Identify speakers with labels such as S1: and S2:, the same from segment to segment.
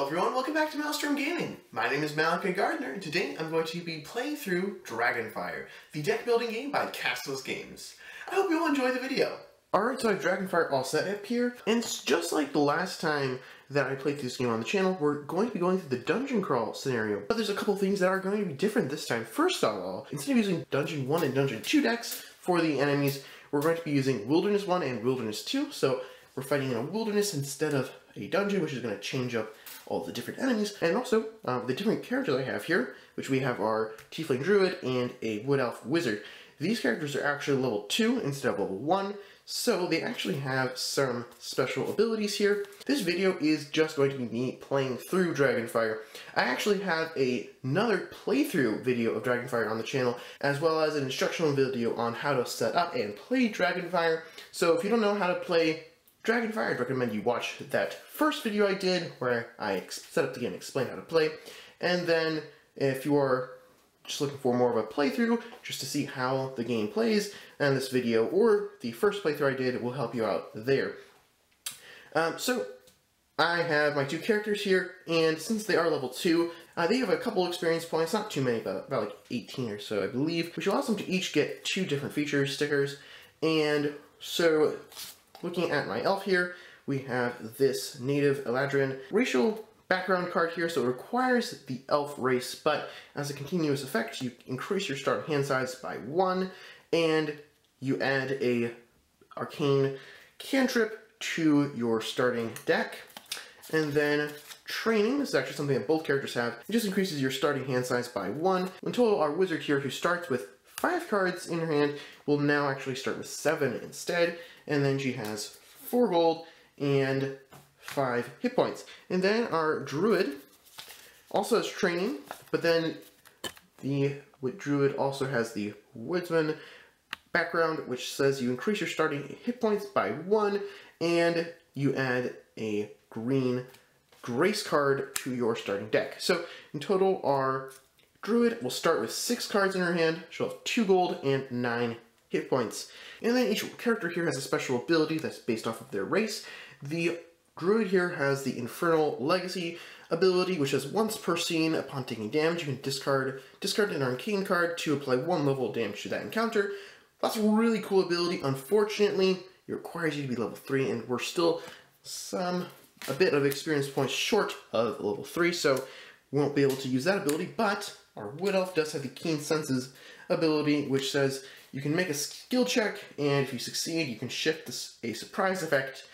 S1: Hello everyone, welcome back to MalStorm Gaming. My name is Malachi Gardner, and today I'm going to be playing through Dragonfire, the deck building game by Castless Games. I hope you all enjoy the video. Alright, so I have Dragonfire all set up here, and it's just like the last time that I played this game on the channel, we're going to be going through the dungeon crawl scenario. But there's a couple things that are going to be different this time. First of all, instead of using Dungeon 1 and Dungeon 2 decks for the enemies, we're going to be using Wilderness 1 and Wilderness 2, so we're fighting in a wilderness instead of a dungeon, which is going to change up all the different enemies. And also, the different characters I have here, which we have our Tiefling Druid and a Wood Elf Wizard. These characters are actually level 2 instead of level 1, so they actually have some special abilities here. This video is just going to be me playing through Dragonfire. I actually have another playthrough video of Dragonfire on the channel, as well as an instructional video on how to set up and play Dragonfire. So if you don't know how to play Dragonfire, I'd recommend you watch that first video I did where I set up the game and explained how to play. And then if you are just looking for more of a playthrough, just to see how the game plays, and this video or the first playthrough I did will help you out there. So I have my two characters here, and since they are level 2, they have a couple experience points, not too many, but about like 18 or so I believe, which allows them to each get 2 different features, stickers. And so looking at my elf here, we have this native Eladrin racial background card here, so it requires the elf race, but as a continuous effect, you increase your start hand size by 1, and you add a arcane cantrip to your starting deck. And then training, this is actually something that both characters have. It just increases your starting hand size by 1. In total, our wizard here, who starts with 5 cards in her hand, will now actually start with 7 instead, and then she has 4 gold and 5 hit points. And then our druid also has training, but then the druid also has the woodsman background, which says you increase your starting hit points by 1, and you add a green grace card to your starting deck. So in total, our druid will start with 6 cards in her hand. She'll have 2 gold and 9 hit points. And then each character here has a special ability that's based off of their race. The druid here has the Infernal Legacy ability, which says once per scene, upon taking damage, you can discard an arcane card to apply 1 level of damage to that encounter. That's a really cool ability. Unfortunately, it requires you to be level 3, and we're still a bit of experience points short of level 3, so we won't be able to use that ability. But our Wood Elf does have the Keen Senses ability, which says you can make a skill check, and if you succeed, you can shift a surprise effect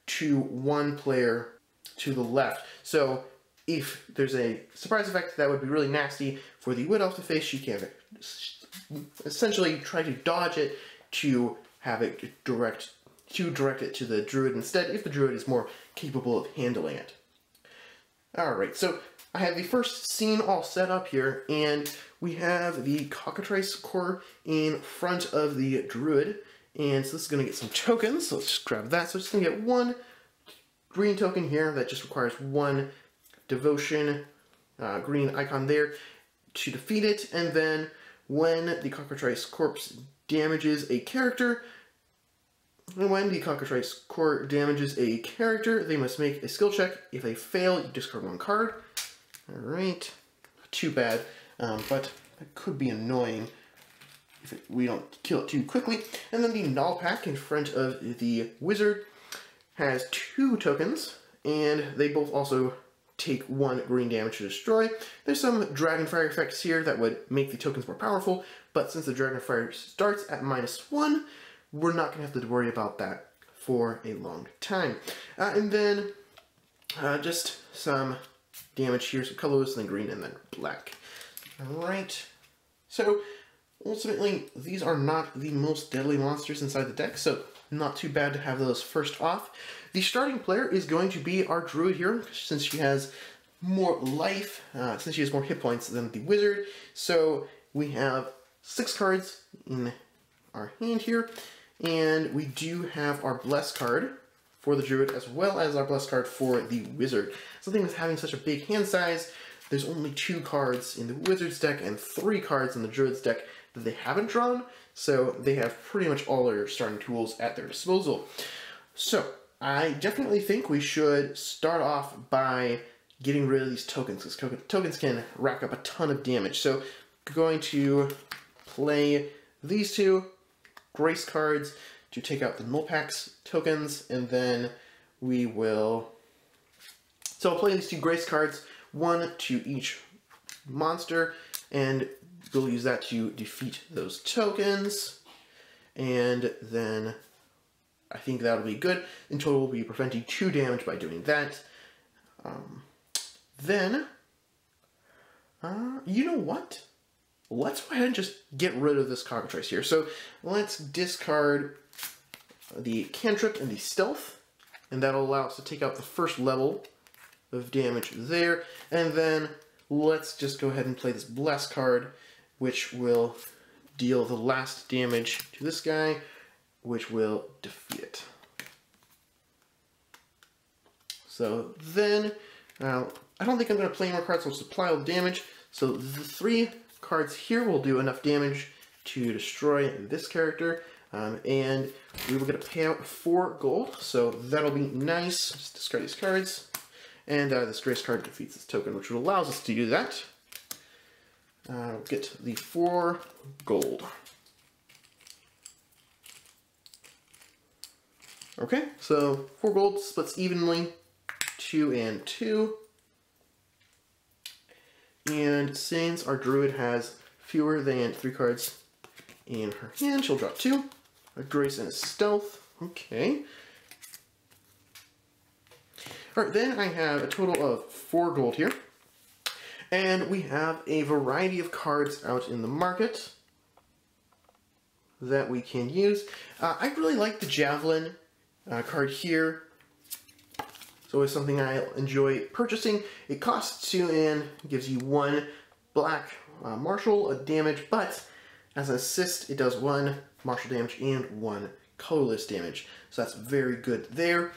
S1: to one player to the left. So if there's a surprise effect that would be really nasty for the Wood Elf to face, she can essentially try to dodge it to have it direct it to the Druid instead, if the Druid is more capable of handling it. Alright, so I have the first scene all set up here, and we have the cockatrice core in front of the Druid, and so this is going to get some tokens, so let's just grab that. So it's going to get 1 green token here that just requires 1 devotion green icon there to defeat it, and then when the cockatrice corpse damages a character, they must make a skill check. If they fail, you discard 1 card. Alright, too bad, but that could be annoying if we don't kill it too quickly. And then the null pack in front of the wizard has 2 tokens, and they both also take 1 green damage to destroy. There's some Dragonfire effects here that would make the tokens more powerful, but since the Dragonfire starts at -1, we're not going to have to worry about that for a long time. And then just some damage here, some colors, and then green, and then black. Alright, so ultimately, these are not the most deadly monsters inside the deck, so not too bad to have those first off. The starting player is going to be our druid here, since she has more life, since she has more hit points than the wizard. So we have 6 cards in our hand here, and we do have our bless card for the druid, as well as our bless card for the wizard. Something with having such a big hand size, there's only 2 cards in the wizard's deck and 3 cards in the druid's deck that they haven't drawn, so they have pretty much all their starting tools at their disposal. So I definitely think we should start off by getting rid of these tokens, because tokens can rack up a ton of damage. So I'm going to play these two grace cards to take out the Nullpax tokens, and then we will... So I'll play these two grace cards, one to each monster, and we'll use that to defeat those tokens. And then I think that'll be good. In total, we'll be preventing 2 damage by doing that. You know what? Let's go ahead and just get rid of this cockatrice here. So let's discard the cantrip and the stealth, and that'll allow us to take out the first level of damage there. And then let's just go ahead and play this bless card, which will deal the last damage to this guy, which will defeat it. So then, I don't think I'm going to play more cards, so I'll supply all the damage. So the 3 cards here will do enough damage to destroy this character. And we will get a payout of 4 gold, so that'll be nice. Just discard these cards. And this grace card defeats this token, which allows us to do that. We'll get the 4 gold. Okay, so 4 gold splits evenly, 2 and 2. And since our druid has fewer than 3 cards in her hand, she'll drop 2. A grace and a stealth. Okay. Alright, then I have a total of 4 gold here. And we have a variety of cards out in the market that we can use. I really like the Javelin card here. It's always something I enjoy purchasing. It costs 2 and gives you 1 black martial damage, but as an assist it does 1 martial damage and 1 colorless damage. So that's very good there.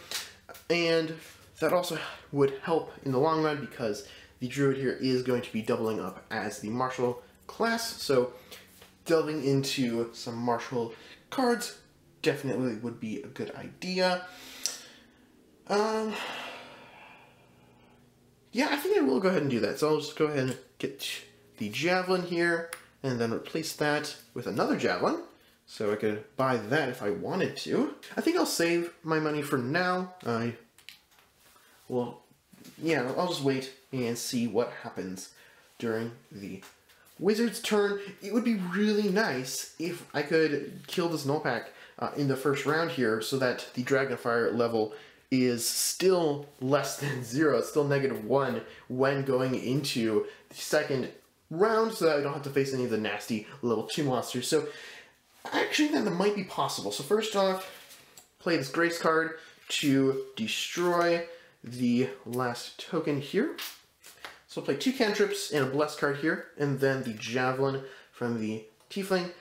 S1: And that also would help in the long run because the Druid here is going to be doubling up as the martial class. So delving into some martial cards definitely would be a good idea. Yeah, I think I will go ahead and do that. So I'll just go ahead and get the Javelin here and then replace that with another Javelin. So I could buy that if I wanted to. I think I'll save my money for now. Well, yeah, I'll just wait and see what happens during the wizard's turn. It would be really nice if I could kill this Nullpack in the first round here so that the Dragonfire level is still less than 0. It's still -1 when going into the second round so that I don't have to face any of the nasty level 2 monsters. So I actually think that might be possible. So first off, play this Grace card to destroy the last token here. So I'll play 2 cantrips and a Bless card here, and then the Javelin from the Tiefling.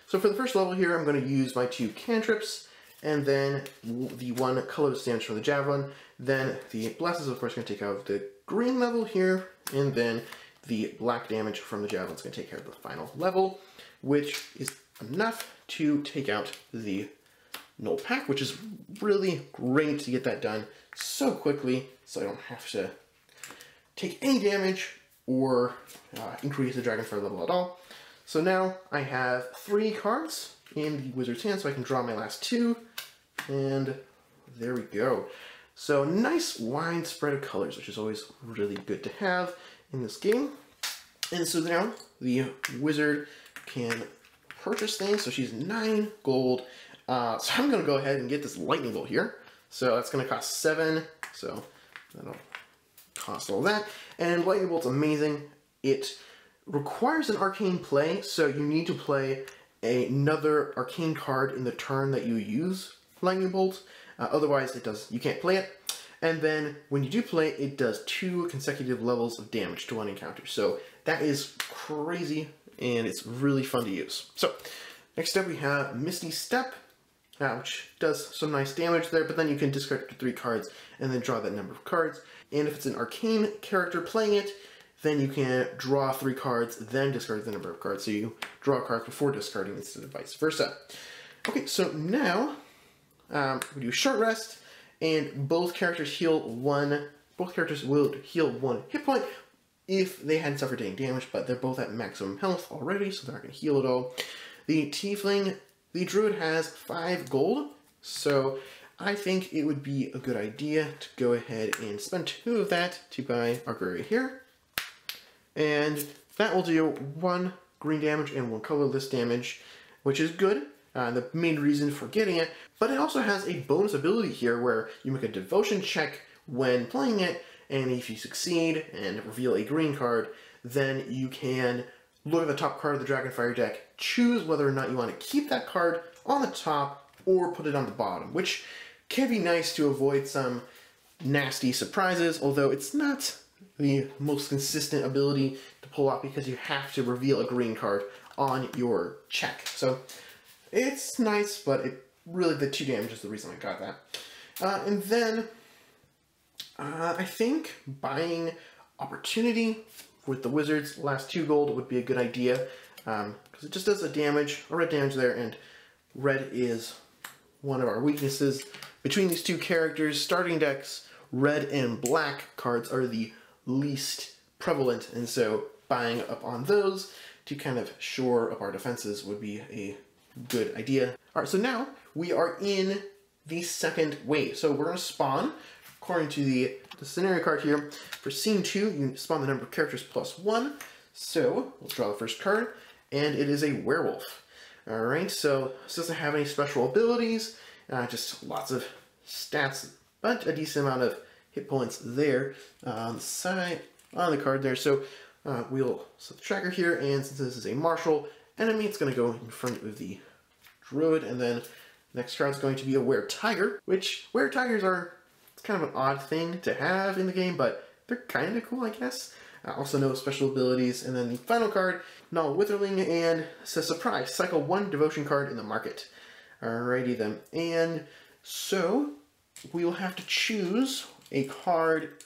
S1: So for the first level here, I'm going to use my 2 cantrips, and then the 1 colorless damage from the Javelin. Then the Bless is of course going to take out the green level here, and then the black damage from the Javelin is going to take care of the final level, which is enough to take out the Nullpack, which is really great to get that done so quickly, so I don't have to take any damage or increase the Dragonfire level at all. So now I have 3 cards in the wizard's hand, so I can draw my last 2, and there we go. So nice wide spread of colors, which is always really good to have in this game. And so now the wizard can purchase things, so she's 9 gold. So I'm going to go ahead and get this lightning bolt here. So that's going to cost 7, so that'll cost all that. And lightning bolt's amazing. It requires an arcane play, so you need to play another arcane card in the turn that you use lightning bolt. Otherwise, you can't play it. And then when you do play it, it does 2 consecutive levels of damage to 1 encounter. So that is crazy, and it's really fun to use. So next up we have Misty Step, which does some nice damage there, but then you can discard up to 3 cards and then draw that number of cards. And if it's an arcane character playing it, then you can draw 3 cards, then discard the number of cards. So you draw a card before discarding instead of vice versa. Okay, so now we do a short rest, and both characters heal 1 both characters will heal 1 hit point if they hadn't suffered any damage, but they're both at maximum health already, so they're not going to heal at all. The Tiefling, the Druid has 5 gold, so I think it would be a good idea to go ahead and spend 2 of that to buy our Archery here. And that will do 1 green damage and 1 colorless damage, which is good. The main reason for getting it, but it also has a bonus ability here where you make a devotion check when playing it, and if you succeed and reveal a green card, then you can look at the top card of the Dragonfire deck, choose whether or not you want to keep that card on the top or put it on the bottom, which can be nice to avoid some nasty surprises, although it's not the most consistent ability to pull off because you have to reveal a green card on your check. So it's nice, but really the 2 damage is the reason I got that. And then I think buying Opportunity with the Wizards, last 2 gold, would be a good idea, because it just does a red damage there, and red is one of our weaknesses. Between these 2 characters, starting decks, red and black cards are the least prevalent, and so buying up on those to kind of shore up our defenses would be a good idea. Alright, so now we are in the second wave. So we're going to spawn, according to the scenario card here, for scene 2, you spawn the number of characters plus 1. So we'll draw the first card, and it is a werewolf. Alright, so this doesn't have any special abilities, just lots of stats, but a decent amount of hit points there on the side, on the card there. So we'll set the tracker here, and since this is a martial enemy, it's going to go in front of the Druid, and then the next card is going to be a Were-Tiger, which Were-Tigers are kind of an odd thing to have in the game, but they're kind of cool, I guess. Also no special abilities. And then the final card, Null Witherling, and it says surprise, cycle 1 devotion card in the market. Alrighty then. And so we will have to choose a card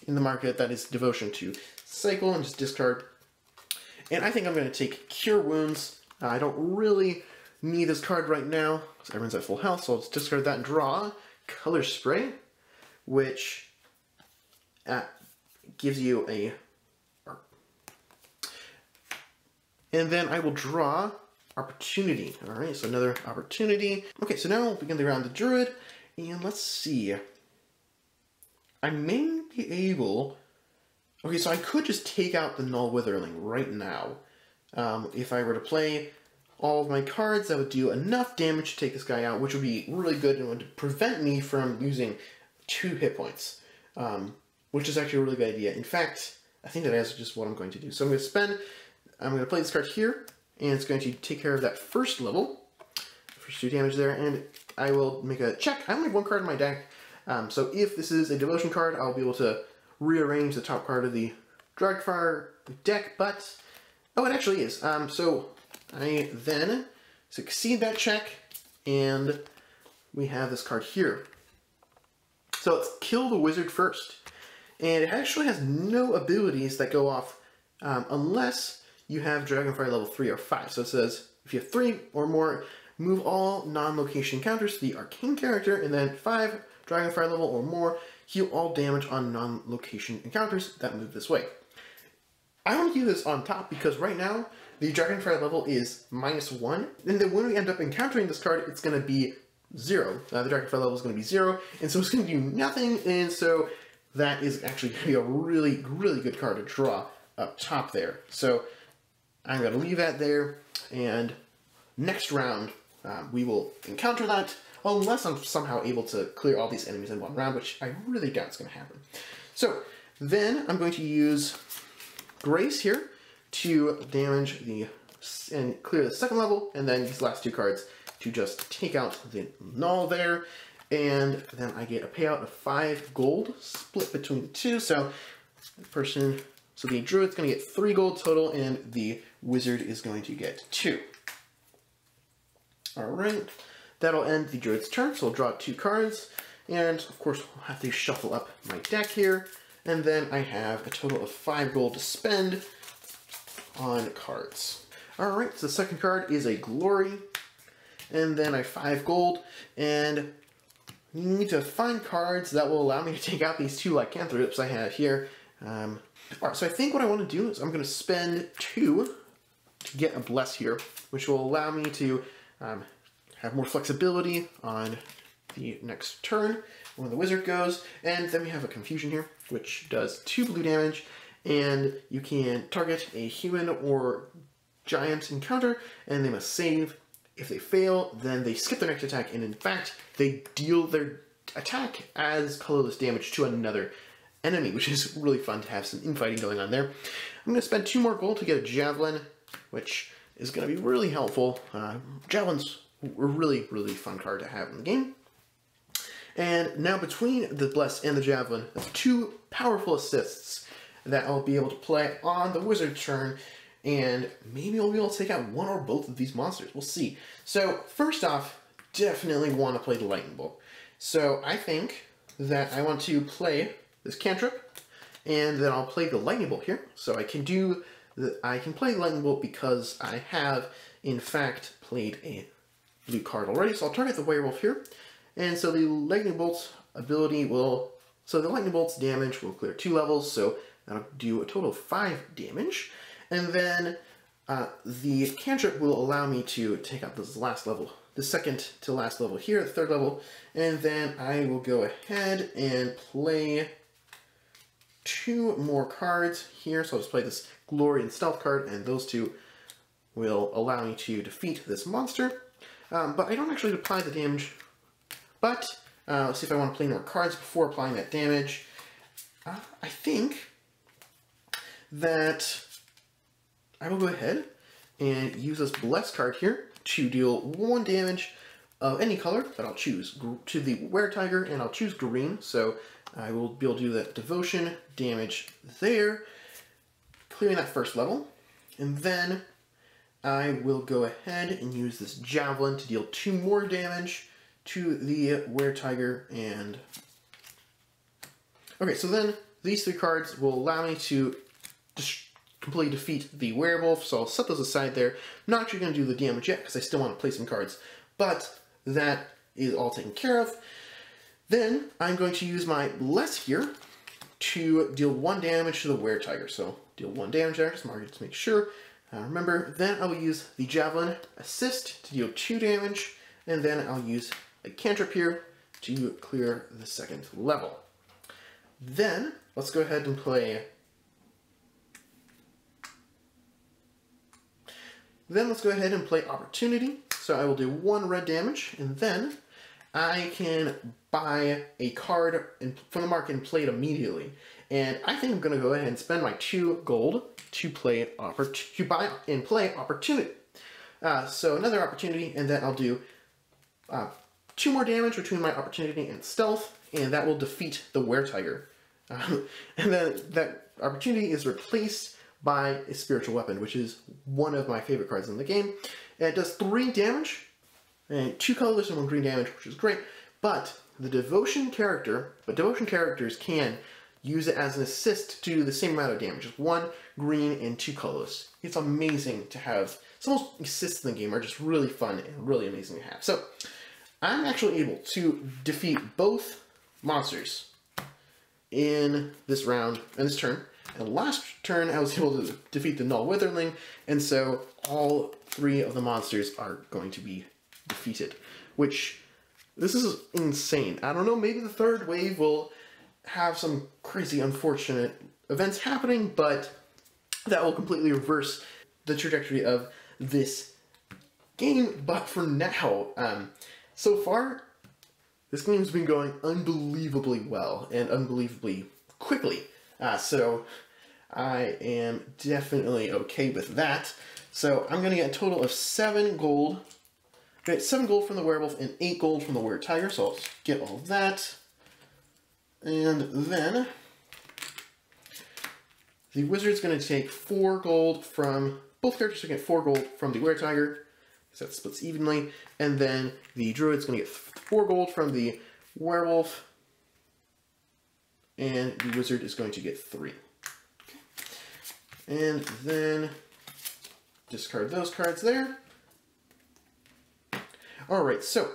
S1: in the market that is devotion to cycle and just discard. And I think I'm going to take Cure Wounds. I don't really need this card right now because everyone's at full health, so I'll just discard that and draw Color Spray, which gives you a... And then I will draw Opportunity. Alright, so another Opportunity. Okay, so now we'll begin the round of the Druid, and let's see. I may be able... Okay, so I could just take out the Null Witherling right now. If I were to play all of my cards, that would do enough damage to take this guy out, which would be really good and would prevent me from using 2 hit points, which is actually a really good idea. In fact, I think that is just what I'm going to do. So I'm going to play this card here, and it's going to take care of that first level, first 2 damage there, and I will make a check. I only have 1 card in my deck, so if this is a devotion card, I'll be able to rearrange the top card of the Dragonfire deck, but... Oh, it actually is. So I then succeed that check, and we have this card here. So let's kill the wizard first. And it actually has no abilities that go off unless you have Dragonfire level 3 or 5. So it says, if you have 3 or more, move all non-location counters to the arcane character, and then 5 Dragonfire level or more, heal all damage on non-location encounters that move this way. I want to keep this on top because right now the Dragonfire level is -1, and then when we end up encountering this card, it's going to be 0. The Dragonfire level is going to be 0, and so it's going to do nothing, and so that is actually going to be a really, really good card to draw up top there. So I'm going to leave that there, and next round we will encounter that, unless I'm somehow able to clear all these enemies in 1 round, which I really doubt is going to happen. So then I'm going to use Grace here to damage and clear the second level, and then these last 2 cards to just take out the null there, and then I get a payout of 5 gold split between the 2. So the Druid's going to get 3 gold total, and the Wizard is going to get 2. Alright, that'll end the Druid's turn, so I'll draw 2 cards, and of course I'll have to shuffle up my deck here. And then I have a total of 5 gold to spend on cards. Alright, so the second card is a Glory. And then I have 5 gold. And need to find cards that will allow me to take out these two lycanthropes I have here. Alright, so I think what I want to do is I'm going to spend 2 to get a Bless here, which will allow me to have more flexibility on the next turn when the wizard goes. And then we have a Confusion here, which does 2 blue damage, and you can target a human or giant encounter, and they must save. If they fail, then they skip their next attack, and in fact, they deal their attack as colorless damage to another enemy, which is really fun to have some infighting going on there. I'm going to spend 2 more gold to get a Javelin, which is going to be really helpful. Javelin's a really, really fun card to have in the game. And now between the Bless and the Javelin, that's 2 powerful assists that I'll be able to play on the wizard turn, and maybe I'll be able to take out one or both of these monsters. We'll see. So first off, definitely want to play the Lightning Bolt. So I think that I want to play this cantrip, and then I'll play the Lightning Bolt here. So I can play Lightning Bolt because I have, in fact, played a blue card already. So I'll target the werewolf here. And so the Lightning Bolt's ability will... So the Lightning Bolt's damage will clear 2 levels, so that'll do a total of 5 damage. And then the cantrip will allow me to take out this last level, the second to last level here, the 3rd level. And then I will go ahead and play 2 more cards here. So I'll just play this Glory and Stealth card, and those 2 will allow me to defeat this monster. But I don't actually apply the damage. But let's see if I want to play more cards before applying that damage. I think that I will go ahead and use this Bless card here to deal 1 damage of any color that I'll choose. To the Were-Tiger, and I'll choose green, so I will be able to do that Devotion damage there, clearing that 1st level. And then I will go ahead and use this Javelin to deal 2 more damage to the Were-Tiger. And okay, so then these 3 cards will allow me to completely defeat the werewolf, so I'll set those aside there. I'm not actually going to do the damage yet because I still want to play some cards, but that is all taken care of. Then I'm going to use my Bless here to deal 1 damage to the Were-Tiger. So deal 1 damage there, just mark it to make sure. Remember, then I will use the Javelin Assist to deal 2 damage, and then I'll use a cantrip here to clear the 2nd level. Then let's go ahead and play... Opportunity. So I will do 1 red damage, and then I can buy a card from the market and play it immediately. And I think I'm going to go ahead and spend my 2 gold to buy and play Opportunity. So another Opportunity, and then I'll do 2 more damage between my Opportunity and Stealth, and that will defeat the Were-Tiger. And then that Opportunity is replaced by a Spiritual Weapon, which is one of my favorite cards in the game. And it does 3 damage, and 2 colorless and 1 green damage, which is great. But the Devotion characters can use it as an assist to do the same amount of damage, just 1 green and 2 colorless. It's amazing to have. Some of those assists in the game are just really fun and really amazing to have. So I'm actually able to defeat both monsters in this round, in this turn. And last turn, I was able to defeat the Null Witherling, and so all 3 of the monsters are going to be defeated, which, this is insane. I don't know, maybe the 3rd wave will have some crazy unfortunate events happening, but that will completely reverse the trajectory of this game. But for now, so far, this game has been going unbelievably well and unbelievably quickly. So I am definitely okay with that. So I'm going to get a total of 7 gold. Get 7 gold from the werewolf and 8 gold from the Were-Tiger, so I'll get all of that. And then the wizard's going to take 4 gold from... Both characters are going to get 4 gold from the Were-Tiger, because that splits evenly. And then the druid's going to get 4 gold from the werewolf, and the wizard is going to get 3. Okay. And then discard those cards there. Alright, so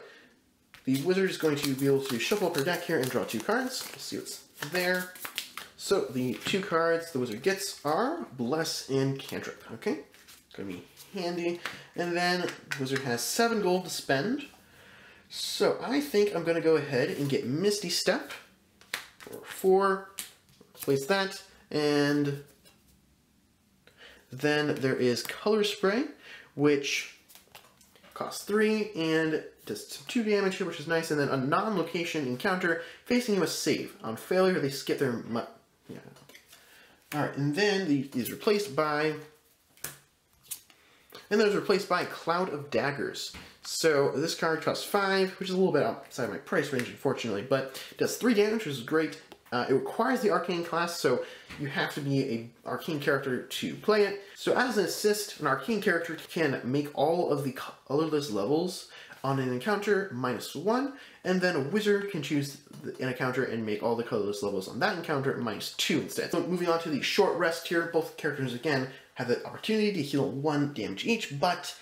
S1: the wizard is going to be able to shuffle up her deck here and draw 2 cards. Let's see what's there. So the 2 cards the wizard gets are Bless and Cantrip. Okay, gonna be handy. And then the wizard has 7 gold to spend. So I think I'm gonna go ahead and get Misty Step for 4. Place that, and then there is Color Spray, which costs 3 and does 2 damage here, which is nice. And then a non-location encounter facing you must save. On failure, they skip their. Yeah. All right, and then is replaced by. And then it's replaced by Cloud of Daggers. So this card costs 5, which is a little bit outside my price range, unfortunately, but it does 3 damage, which is great. It requires the Arcane class, so you have to be an Arcane character to play it. So as an assist, an Arcane character can make all of the colorless levels on an encounter -1, and then a wizard can choose an encounter and make all the colorless levels on that encounter -2 instead. So moving on to the short rest here, both characters again have the opportunity to heal 1 damage each, but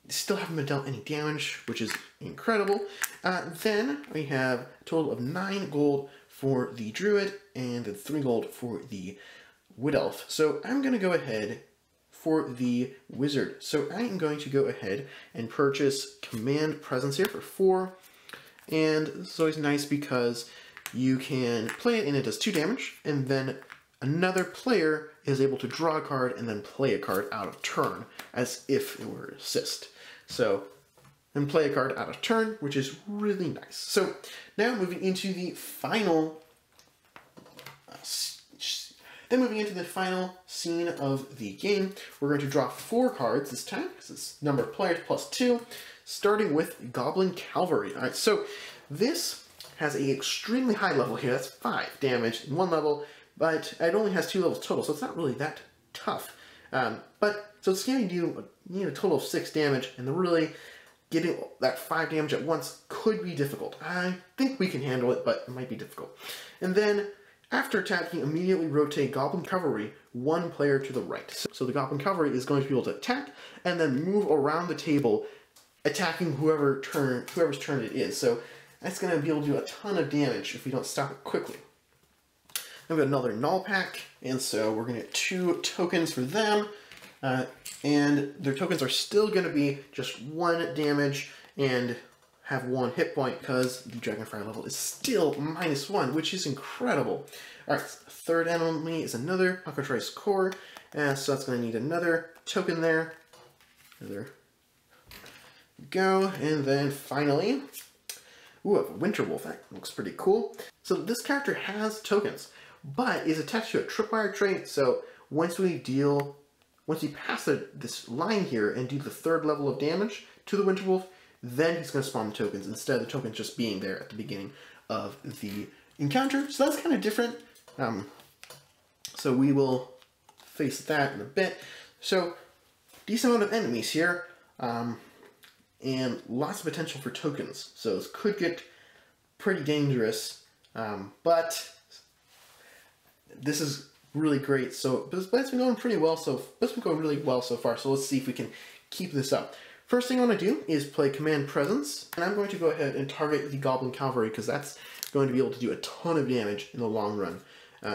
S1: still haven't been dealt any damage, which is incredible. Then we have a total of 9 gold for the Druid and 3 gold for the Wood Elf. So I'm going to go ahead for the Wizard. So I am going to go ahead and purchase Command Presence here for 4. And this is always nice because you can play it and it does 2 damage, and then another player is able to draw a card and then play a card out of turn, as if it were assist. So, and play a card out of turn, which is really nice. So, now moving into the final scene of the game, we're going to draw 4 cards this time, because it's number of players plus 2, starting with Goblin Cavalry. Alright, so this has an extremely high level here. That's 5 damage in 1 level, but it only has 2 levels total, so it's not really that tough. So it's going to do a total of 6 damage, and really getting that 5 damage at once could be difficult. I think we can handle it, but it might be difficult. And then, after attacking, immediately rotate Goblin Cavalry 1 player to the right. So the Goblin Cavalry is going to be able to attack, and then move around the table, attacking whoever's turn it is. So that's going to be able to do a ton of damage if we don't stop it quickly. I've got another Null Pack, and so we're going to get 2 tokens for them. And their tokens are still going to be just 1 damage and have 1 hit point because the Dragonfire level is still -1, which is incredible. Alright, third enemy is another Cockatrice Core, so that's going to need another token there. There we go, and then finally, ooh, a Winter Wolf. That looks pretty cool. So this character has tokens, but is attached to a Tripwire trait, so once we pass this line here and do the 3rd level of damage to the Winter Wolf, then he's going to spawn the tokens, instead of the tokens just being there at the beginning of the encounter. So that's kind of different. So we will face that in a bit. So, decent amount of enemies here, and lots of potential for tokens. So this could get pretty dangerous, but this is really great. So, but it's been going pretty well. So it's been going really well so far. So let's see if we can keep this up. First thing I want to do is play Command Presence, and I'm going to go ahead and target the Goblin Cavalry because that's going to be able to do a ton of damage in the long run.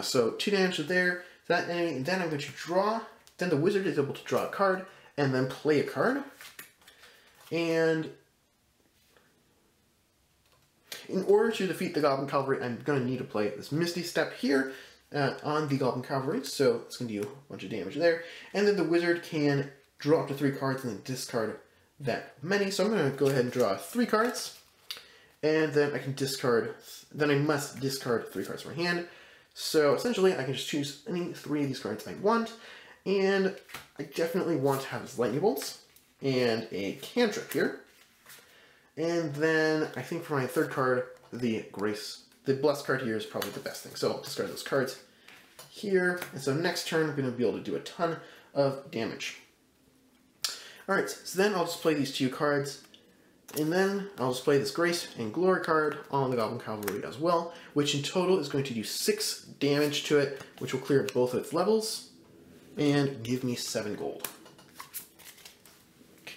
S1: So 2 damage there, that enemy, and then I'm going to draw. Then the Wizard is able to draw a card and then play a card. And in order to defeat the Goblin Cavalry, I'm going to need to play this Misty Step here on the Goblin Cavalry. So it's going to do a bunch of damage there. And then the Wizard can draw up to 3 cards and then discard that many. So I'm going to go ahead and draw 3 cards. And then I can discard, then I must discard 3 cards from my hand. So essentially I can just choose any 3 of these cards I want. And I definitely want to have his Lightning Bolts and a Cantrip here. And then I think for my 3rd card, the Bless card here is probably the best thing. So I'll discard those cards here. And so next turn I'm going to be able to do a ton of damage. Alright, so then I'll just play these 2 cards, and then I'll just play this Grace and Glory card on the Goblin Cavalry as well, which in total is going to do 6 damage to it, which will clear both of its levels, and give me 7 gold.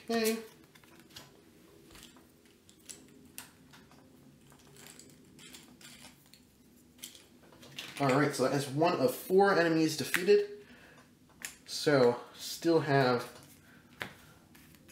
S1: Okay. Alright, so that is one of 4 enemies defeated. So, still have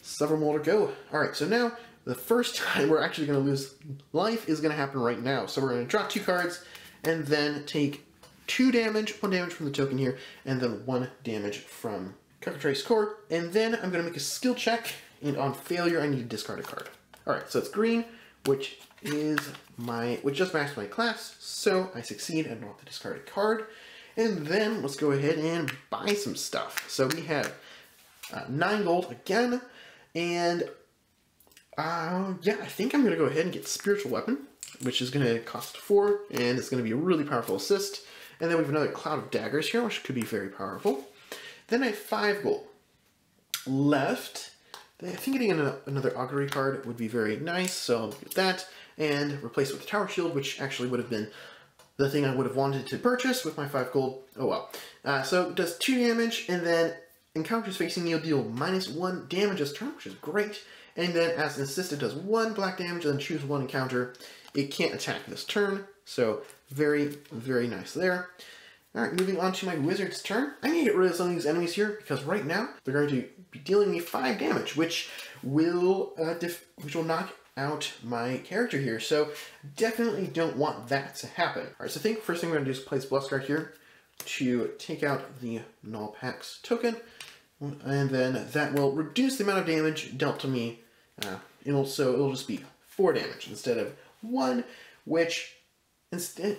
S1: several more to go. Alright, so now, the first time we're actually going to lose life is going to happen right now. So we're going to drop 2 cards, and then take 2 damage, 1 damage from the token here, and then 1 damage from Cockatrice Core. And then I'm going to make a skill check, and on failure I need to discard a card. Alright, so it's green, which just maxed my class, so I succeed and don't have to discard a card. And then let's go ahead and buy some stuff. So we have 9 gold again, and yeah, I think I'm going to go ahead and get Spiritual Weapon, which is going to cost 4, and it's going to be a really powerful assist. And then we have another Cloud of Daggers here, which could be very powerful. Then I have 5 gold left. I think getting another Augury card would be very nice, so I'll get that, and replace it with the Tower Shield, which actually would have been the thing I would have wanted to purchase with my 5 gold. Oh well. So it does 2 damage, and then encounters facing you deal -1 damage this turn, which is great. And then as an assist, it does 1 black damage, and then choose 1 encounter. It can't attack this turn, so very, very nice there. Alright, moving on to my wizard's turn. I need to get rid of some of these enemies here, because right now, they're going to be dealing me 5 damage, which will knock out my character here, so definitely don't want that to happen. Alright, so I think first thing we're going to do is place Bless Guard here to take out the Null Pax token, and then that will reduce the amount of damage dealt to me. It'll just be 4 damage instead of 1,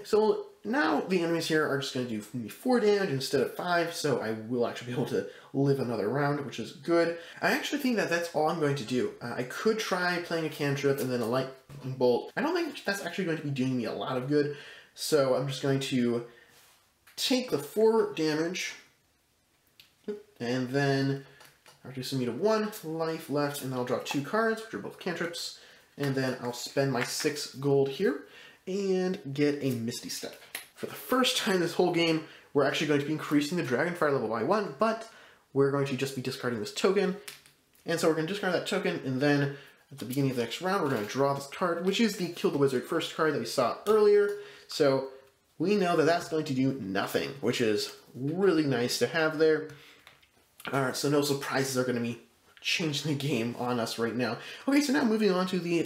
S1: so now the enemies here are just going to do me 4 damage instead of 5, so I will actually be able to live another round, which is good. I actually think that that's all I'm going to do. I could try playing a cantrip and then a lightning bolt. I don't think that's actually going to be doing me a lot of good, so I'm just going to take the 4 damage, and then reducing me to 1 life left, and then I'll draw 2 cards, which are both cantrips, and then I'll spend my 6 gold here and get a Misty Step. For the first time this whole game, we're actually going to be increasing the Dragonfire level by 1, but we're going to just be discarding this token. And so we're going to discard that token, and then at the beginning of the next round, we're going to draw this card, which is the Kill the Wizard first card that we saw earlier. So we know that that's going to do nothing, which is really nice to have there. Alright, so no surprises are going to be changing the game on us right now. Okay, so now moving on to the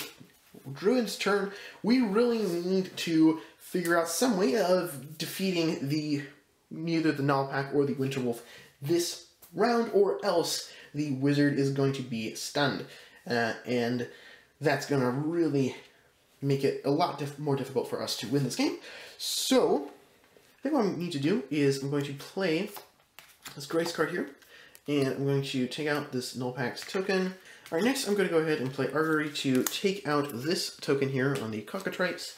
S1: Druid's turn, we really need to figure out some way of defeating either the Nullpack or the Winterwolf this round, or else the wizard is going to be stunned. And that's going to really make it a lot more difficult for us to win this game. So, I think what I need to do is I'm going to play this Grace card here, and I'm going to take out this Nullpack's token. Alright, next I'm going to go ahead and play Augury to take out this token here on the Cockatrice,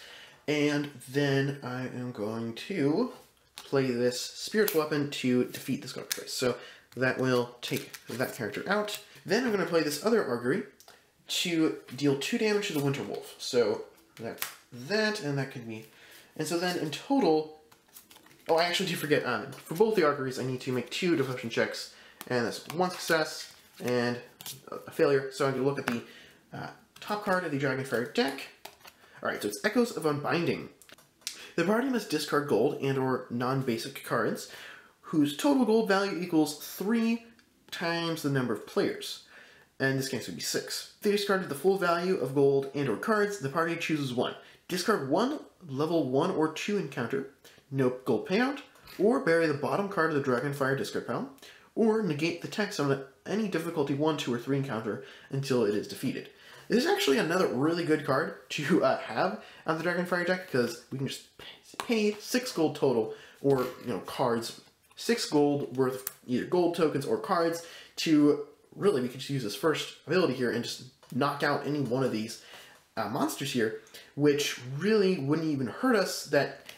S1: and then I am going to play this Spiritual Weapon to defeat this Cockatrice. So that will take that character out. Then I'm going to play this other Augury to deal 2 damage to the Winterwolf. So that's that, and that could be... And so then in total... Oh, I actually do forget, for both the Auguries I need to make 2 devotion checks, and that's 1 success and a failure. So I'm going to look at the top card of the Dragonfire deck. Alright, so it's Echoes of Unbinding. The party must discard gold and or non-basic cards whose total gold value equals 3 times the number of players. And in this case it would be 6. If they discarded the full value of gold and or cards, the party chooses 1. Discard 1 level 1 or 2 encounter, no gold payout, or bury the bottom card of the Dragonfire discard pile, or negate the text on any difficulty 1, 2, or 3 encounter until it is defeated. This is actually another really good card to have on the Dragonfire deck, because we can just pay 6 gold total, or cards, 6 gold worth of either gold tokens or cards to really, we could just use this first ability here and just knock out any one of these monsters here, which really wouldn't even hurt us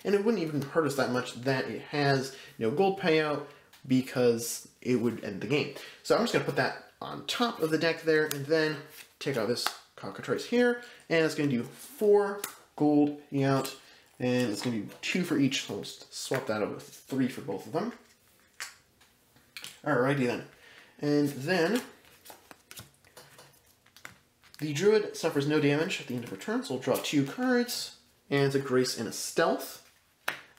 S1: and it wouldn't even hurt us that much that it has no gold payout, because it would end the game. So I'm just going to put that on top of the deck there, and then take out this Cockatrice here, and it's going to do 4 gold payout, and it's going to do 2 for each, so we'll just swap that over with 3 for both of them. Alrighty then. And then the Druid suffers no damage at the end of her turn, so we'll draw 2 cards, and it's a Grace and a Stealth.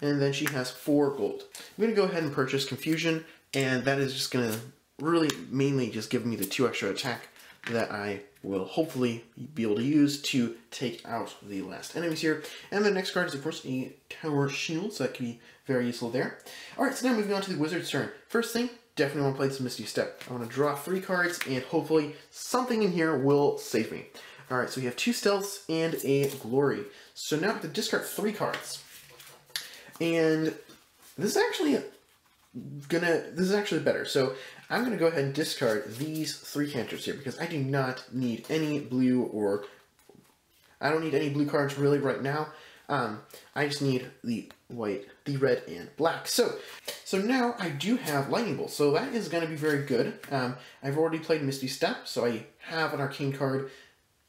S1: and then she has 4 gold. I'm going to go ahead and purchase Confusion, and that is just going to really mainly just give me the 2 extra attack that I will hopefully be able to use to take out the last enemies here. And the next card is, of course, a Tower Shield, so that can be very useful there. Alright, so now moving on to the Wizard's turn. First thing, definitely want to play this Misty Step. I want to draw 3 cards, and hopefully something in here will save me. Alright, so we have 2 Stealths and a Glory. So now I have to discard 3 cards. And this is actually better. So I'm going to go ahead and discard these 3 cantrips here because I do not need any blue, or I don't need any blue cards really right now. I just need the white, the red, and black. So now I do have Lightning Bolt, so that is going to be very good. I've already played Misty Step, so I have an arcane card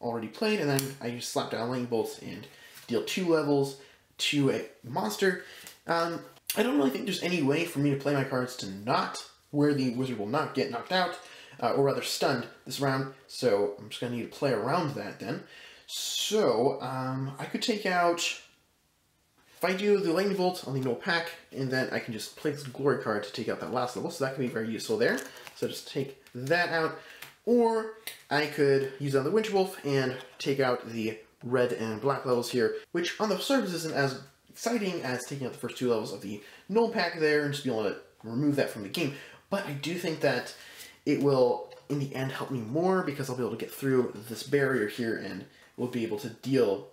S1: already played, and then I just slap down Lightning Bolts and deal 2 levels to a monster. I don't really think there's any way for me to play my cards to not, where the wizard will not get knocked out, or rather stunned this round, so I'm just going to need to play around that then. So, I could take out, if I do the Lightning Bolt on the no pack, and then I can just play this Glory card to take out that last level, so that can be very useful there. So just take that out, or I could use on the Winter Wolf and take out the red and black levels here, which on the surface isn't as exciting as taking out the first 2 levels of the null pack there and just being able to remove that from the game. But I do think that it will, in the end, help me more because I'll be able to get through this barrier here and will be able to deal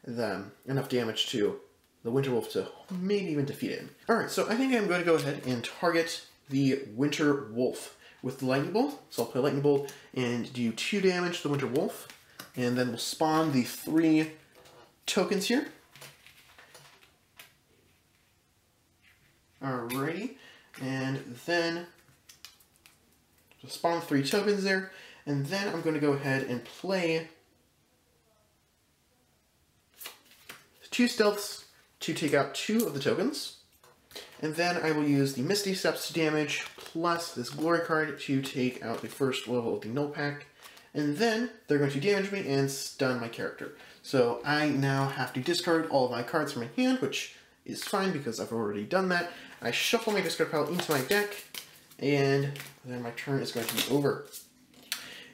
S1: enough damage to the Winter Wolf to maybe even defeat it. Alright, so I think I'm going to go ahead and target the Winter Wolf with the Lightning Bolt. So I'll play Lightning Bolt and do 2 damage to the Winter Wolf, and then we'll spawn the 3 tokens here. Alrighty, and then spawn 3 tokens there, and then I'm going to go ahead and play 2 Stealths to take out 2 of the tokens, and then I will use the Misty Steps damage plus this Glory card to take out the first level of the null pack, and then they're going to damage me and stun my character. So I now have to discard all of my cards from my hand, which is fine because I've already done that. I shuffle my discard pile into my deck, and then my turn is going to be over.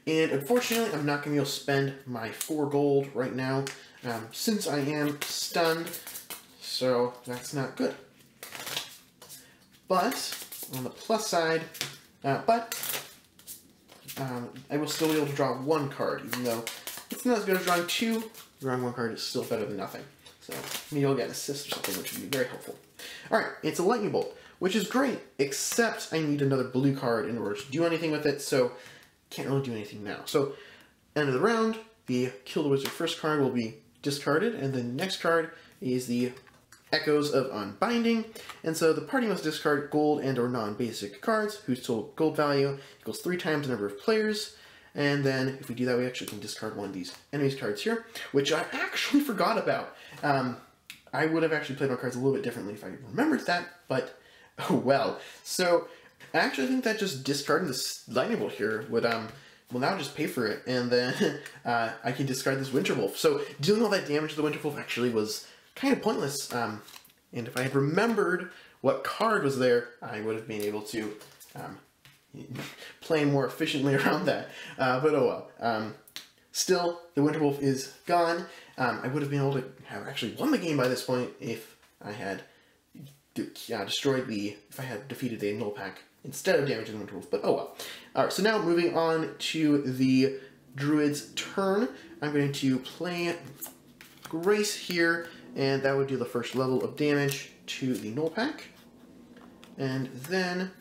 S1: And unfortunately, I'm not going to be able to spend my 4 gold right now, since I am stunned, so that's not good. But, on the plus side, I will still be able to draw 1 card, even though it's not as good as drawing 2. Drawing 1 card is still better than nothing. So maybe I'll get an assist or something, which would be very helpful. Alright, it's a Lightning Bolt, which is great, except I need another blue card in order to do anything with it, so can't really do anything now. So, end of the round, the Kill the Wizard first card will be discarded, and the next card is the Echoes of Unbinding, and so the party must discard gold and or non-basic cards whose total gold value equals 3 times the number of players. And then, if we do that, we actually can discard one of these enemies cards here, which I actually forgot about. I would have actually played my cards a little bit differently if I remembered that, but oh well. So, I actually think that just discarding this Lightning Bolt here would, will now just pay for it, and then I can discard this Winter Wolf. So, dealing all that damage to the Winter Wolf actually was kind of pointless, and if I had remembered what card was there, I would have been able to play more efficiently around that, but oh well. Still, the Winter Wolf is gone. I would have been able to have actually won the game by this point if I had if I had defeated the null pack instead of damaging the Winter Wolf, but oh well. Alright, so now moving on to the Druid's turn, I'm going to play Grace here, and that would do the first level of damage to the null pack. And then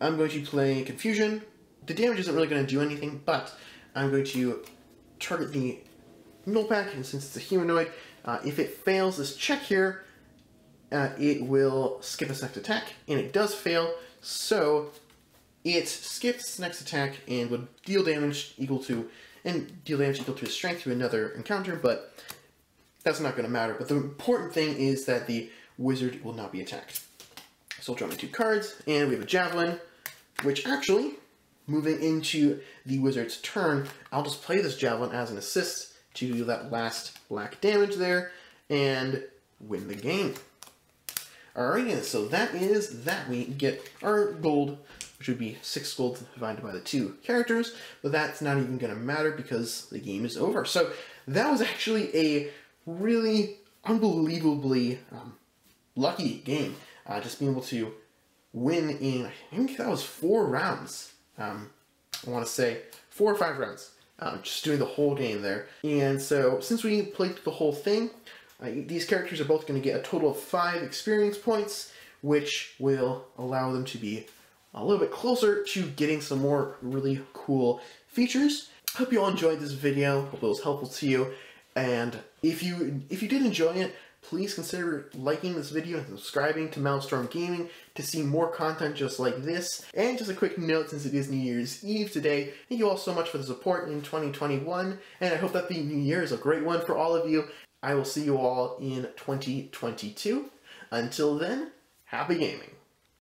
S1: I'm going to play Confusion. The damage isn't really going to do anything, but I'm going to target the null pack, and since it's a humanoid, if it fails this check here, it will skip its next attack, and it does fail, so it skips its next attack and would deal damage equal to its strength to another encounter, but that's not going to matter. But the important thing is that the wizard will not be attacked. So I'll draw my 2 cards, and we have a Javelin, which actually, moving into the wizard's turn, I'll just play this Javelin as an assist to do that last black damage there, and win the game. Alright, so that is that. We get our gold, which would be 6 gold divided by the 2 characters, but that's not even going to matter because the game is over. So that was actually a really unbelievably lucky game. Just being able to win in, I think that was 4 rounds. I want to say 4 or 5 rounds. Just doing the whole game there. And so since we played the whole thing, these characters are both going to get a total of 5 experience points, which will allow them to be a little bit closer to getting some more really cool features. Hope you all enjoyed this video. Hope it was helpful to you. And if you did enjoy it, please consider liking this video and subscribing to MalStorm Gaming to see more content just like this. And just a quick note, since it is New Year's Eve today, thank you all so much for the support in 2021, and I hope that the new year is a great one for all of you. I will see you all in 2022. Until then, happy gaming.